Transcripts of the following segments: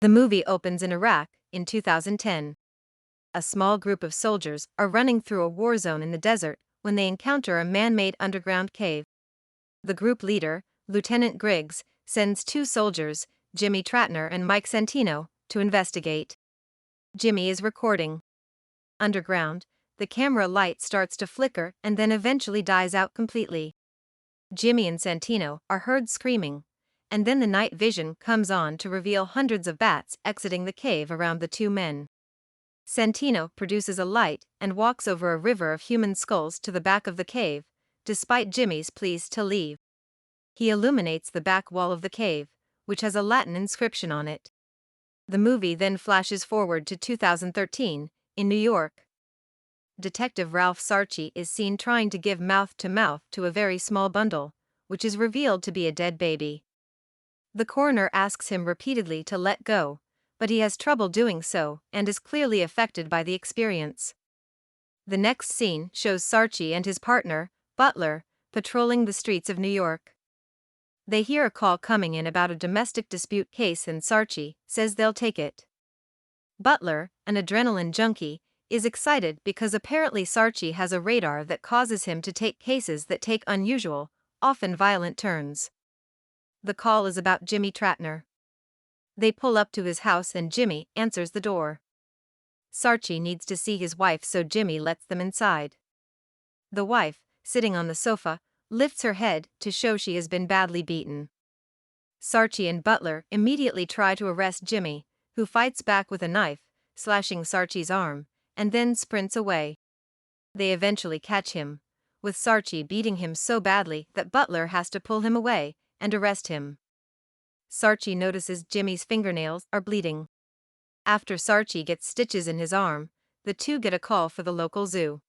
The movie opens in Iraq in 2010. A small group of soldiers are running through a war zone in the desert when they encounter a man-made underground cave. The group leader, Lieutenant Griggs, sends two soldiers, Jimmy Tratner and Mike Santino, to investigate. Jimmy is recording. Underground, the camera light starts to flicker and then eventually dies out completely. Jimmy and Santino are heard screaming, and then the night vision comes on to reveal hundreds of bats exiting the cave around the two men. Santino produces a light and walks over a river of human skulls to the back of the cave, despite Jimmy's pleas to leave. He illuminates the back wall of the cave, which has a Latin inscription on it. The movie then flashes forward to 2013, in New York. Detective Ralph Sarchi is seen trying to give mouth-to-mouth to a very small bundle, which is revealed to be a dead baby. The coroner asks him repeatedly to let go, but he has trouble doing so and is clearly affected by the experience. The next scene shows Sarchi and his partner, Butler, patrolling the streets of New York. They hear a call coming in about a domestic dispute case and Sarchi says they'll take it. Butler, an adrenaline junkie, is excited because apparently Sarchi has a radar that causes him to take cases that take unusual, often violent turns. The call is about Jimmy Tratner. They pull up to his house and Jimmy answers the door. Sarchi needs to see his wife, so Jimmy lets them inside. The wife, sitting on the sofa, lifts her head to show she has been badly beaten. Sarchi and Butler immediately try to arrest Jimmy, who fights back with a knife, slashing Sarchi's arm, and then sprints away. They eventually catch him, with Sarchi beating him so badly that Butler has to pull him away and arrest him. Sarchi notices Jimmy's fingernails are bleeding. After Sarchi gets stitches in his arm, the two get a call for the local zoo.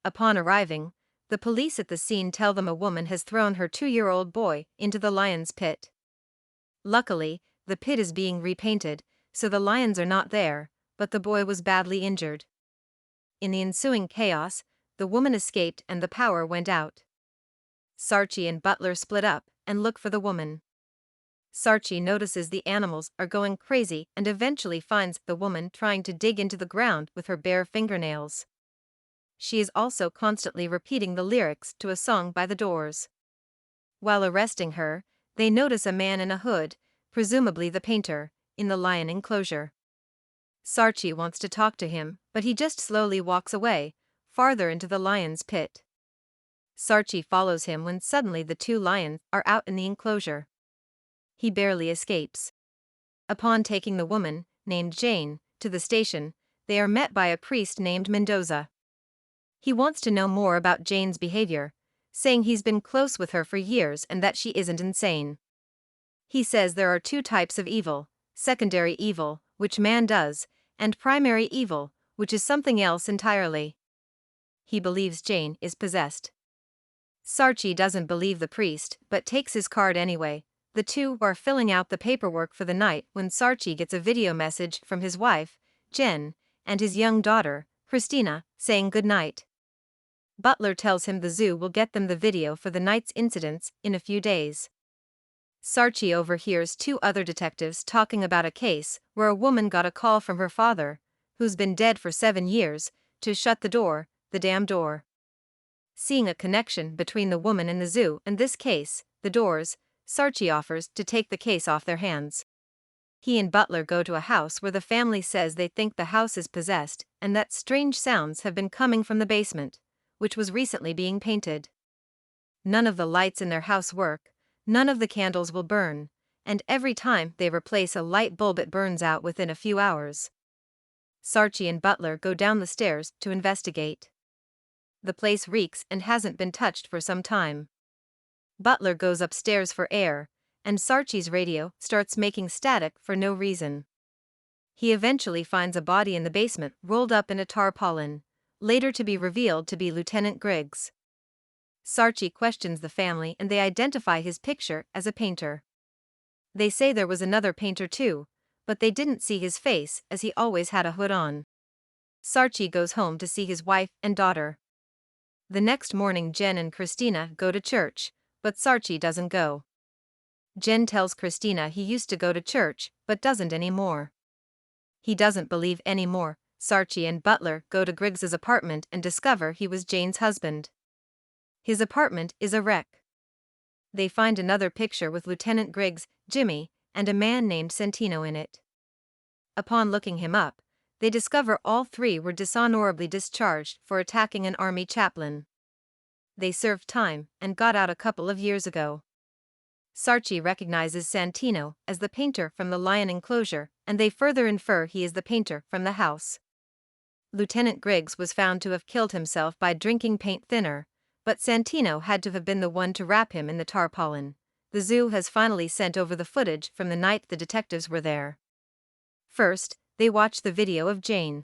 Upon arriving, the police at the scene tell them a woman has thrown her 2-year-old boy into the lion's pit. Luckily, the pit is being repainted, so the lions are not there, but the boy was badly injured. In the ensuing chaos, the woman escaped and the power went out. Sarchi and Butler split up and look for the woman. Sarchi notices the animals are going crazy and eventually finds the woman trying to dig into the ground with her bare fingernails. She is also constantly repeating the lyrics to a song by The Doors. While arresting her, they notice a man in a hood, presumably the painter, in the lion enclosure. Sarchi wants to talk to him, but he just slowly walks away, farther into the lion's pit. Sarchi follows him when suddenly the two lions are out in the enclosure. He barely escapes. Upon taking the woman, named Jane, to the station, they are met by a priest named Mendoza. He wants to know more about Jane's behavior, saying he's been close with her for years and that she isn't insane. He says there are two types of evil: secondary evil, which man does, and primary evil, which is something else entirely. He believes Jane is possessed. Sarchi doesn't believe the priest, but takes his card anyway. The two are filling out the paperwork for the night when Sarchi gets a video message from his wife, Jen, and his young daughter, Christina, saying goodnight. Butler tells him the zoo will get them the video for the night's incidents in a few days. Sarchi overhears two other detectives talking about a case where a woman got a call from her father, who's been dead for 7 years, to shut the damn door. Seeing a connection between the woman in the zoo and this case, The Doors, Sarchi offers to take the case off their hands. He and Butler go to a house where the family says they think the house is possessed and that strange sounds have been coming from the basement, which was recently being painted. None of the lights in their house work, none of the candles will burn, and every time they replace a light bulb it burns out within a few hours. Sarchi and Butler go down the stairs to investigate. The place reeks and hasn't been touched for some time. Butler goes upstairs for air, and Sarchi's radio starts making static for no reason. He eventually finds a body in the basement rolled up in a tarpaulin, later to be revealed to be Lieutenant Griggs. Sarchi questions the family and they identify his picture as a painter. They say there was another painter too, but they didn't see his face as he always had a hood on. Sarchi goes home to see his wife and daughter. The next morning Jen and Christina go to church, but Sarchi doesn't go. Jen tells Christina he used to go to church, but doesn't anymore. He doesn't believe anymore. Sarchi and Butler go to Griggs's apartment and discover he was Jane's husband. His apartment is a wreck. They find another picture with Lieutenant Griggs, Jimmy, and a man named Santino in it. Upon looking him up, they discover all three were dishonorably discharged for attacking an army chaplain. They served time and got out a couple of years ago. Sarchi recognizes Santino as the painter from the lion enclosure, and they further infer he is the painter from the house. Lieutenant Griggs was found to have killed himself by drinking paint thinner, but Santino had to have been the one to wrap him in the tarpaulin. The zoo has finally sent over the footage from the night the detectives were there. First, they watch the video of Jane.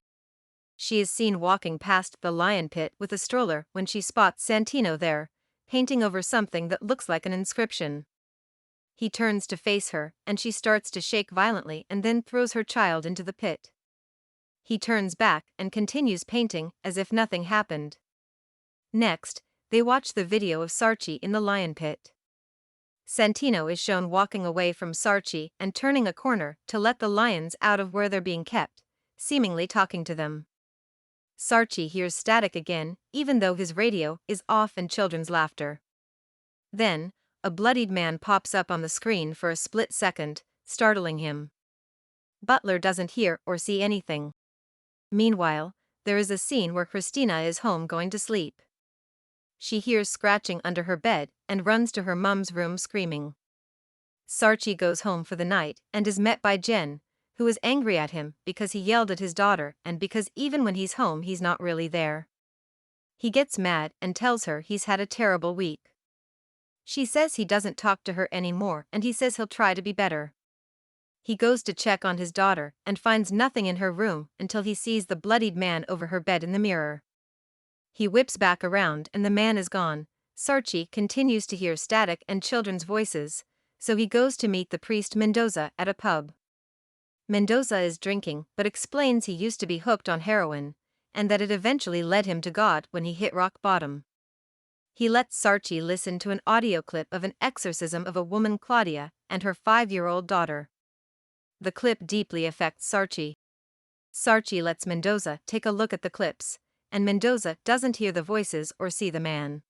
She is seen walking past the lion pit with a stroller when she spots Santino there, painting over something that looks like an inscription. He turns to face her, and she starts to shake violently and then throws her child into the pit. He turns back and continues painting as if nothing happened. Next, they watch the video of Sarchi in the lion pit. Santino is shown walking away from Sarchi and turning a corner to let the lions out of where they're being kept, seemingly talking to them. Sarchi hears static again, even though his radio is off, and children's laughter. Then, a bloodied man pops up on the screen for a split second, startling him. Butler doesn't hear or see anything. Meanwhile, there is a scene where Christina is home going to sleep. She hears scratching under her bed and runs to her mum's room screaming. Sarchi goes home for the night and is met by Jen, who is angry at him because he yelled at his daughter and because even when he's home he's not really there. He gets mad and tells her he's had a terrible week. She says he doesn't talk to her anymore and he says he'll try to be better. He goes to check on his daughter and finds nothing in her room until he sees the bloodied man over her bed in the mirror. He whips back around and the man is gone. Sarchi continues to hear static and children's voices, so he goes to meet the priest Mendoza at a pub. Mendoza is drinking but explains he used to be hooked on heroin, and that it eventually led him to God when he hit rock bottom. He lets Sarchi listen to an audio clip of an exorcism of a woman, Claudia, and her 5-year-old daughter. The clip deeply affects Sarchi. Sarchi lets Mendoza take a look at the clips, and Mendoza doesn't hear the voices or see the man.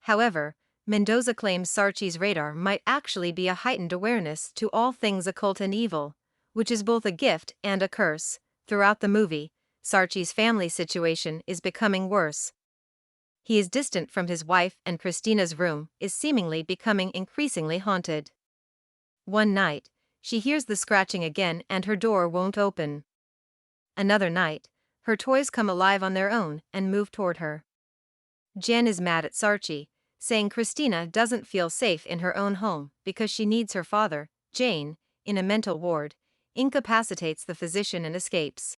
However, Mendoza claims Sarchi's radar might actually be a heightened awareness to all things occult and evil, which is both a gift and a curse. Throughout the movie, Sarchi's family situation is becoming worse. He is distant from his wife and Christina's room is seemingly becoming increasingly haunted. One night, she hears the scratching again and her door won't open. Another night, her toys come alive on their own and move toward her. Jen is mad at Sarchi, saying Christina doesn't feel safe in her own home because she needs her father. Jane, in a mental ward, incapacitates the physician and escapes.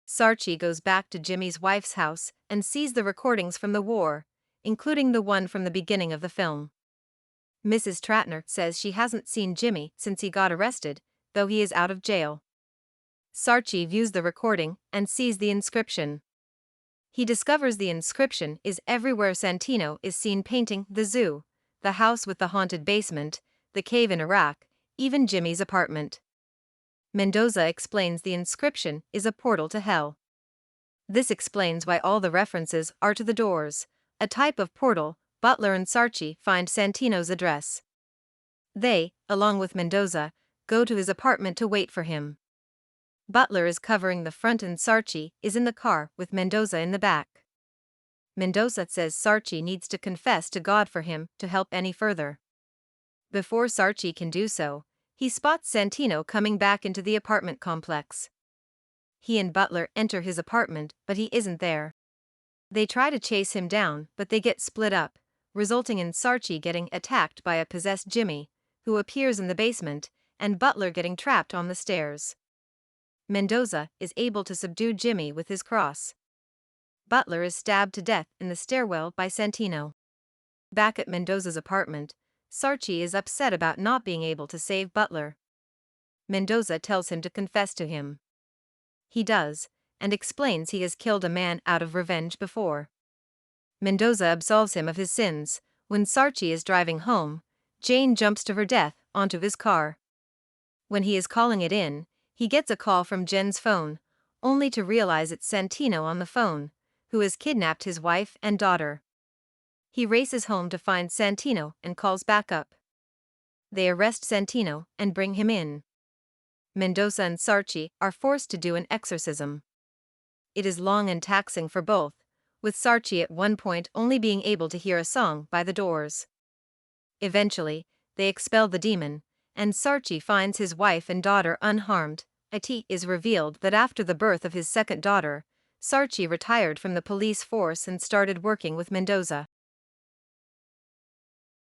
Sarchi goes back to Jimmy's wife's house and sees the recordings from the war, including the one from the beginning of the film. Mrs. Tratner says she hasn't seen Jimmy since he got arrested, though he is out of jail. Sarchi views the recording and sees the inscription. He discovers the inscription is everywhere Santino is seen painting: the zoo, the house with the haunted basement, the cave in Iraq, even Jimmy's apartment. Mendoza explains the inscription is a portal to hell. This explains why all the references are to the doors, a type of portal. Butler and Sarchi find Santino's address. They, along with Mendoza, go to his apartment to wait for him. Butler is covering the front and Sarchi is in the car with Mendoza in the back. Mendoza says Sarchi needs to confess to God for him to help any further. Before Sarchi can do so, he spots Santino coming back into the apartment complex. He and Butler enter his apartment, but he isn't there. They try to chase him down, but they get split up, resulting in Sarchi getting attacked by a possessed Jimmy, who appears in the basement, and Butler getting trapped on the stairs. Mendoza is able to subdue Jimmy with his cross. Butler is stabbed to death in the stairwell by Santino. Back at Mendoza's apartment, Sarchi is upset about not being able to save Butler. Mendoza tells him to confess to him. He does, and explains he has killed a man out of revenge before. Mendoza absolves him of his sins. When Sarchi is driving home, Jane jumps to her death onto his car. When he is calling it in, he gets a call from Jen's phone, only to realize it's Santino on the phone, who has kidnapped his wife and daughter. He races home to find Santino and calls backup. They arrest Santino and bring him in. Mendoza and Sarchi are forced to do an exorcism. It is long and taxing for both, with Sarchi at one point only being able to hear a song by the Doors. Eventually, they expel the demon, and Sarchi finds his wife and daughter unharmed. It is revealed that after the birth of his second daughter, Sarchi retired from the police force and started working with Mendoza.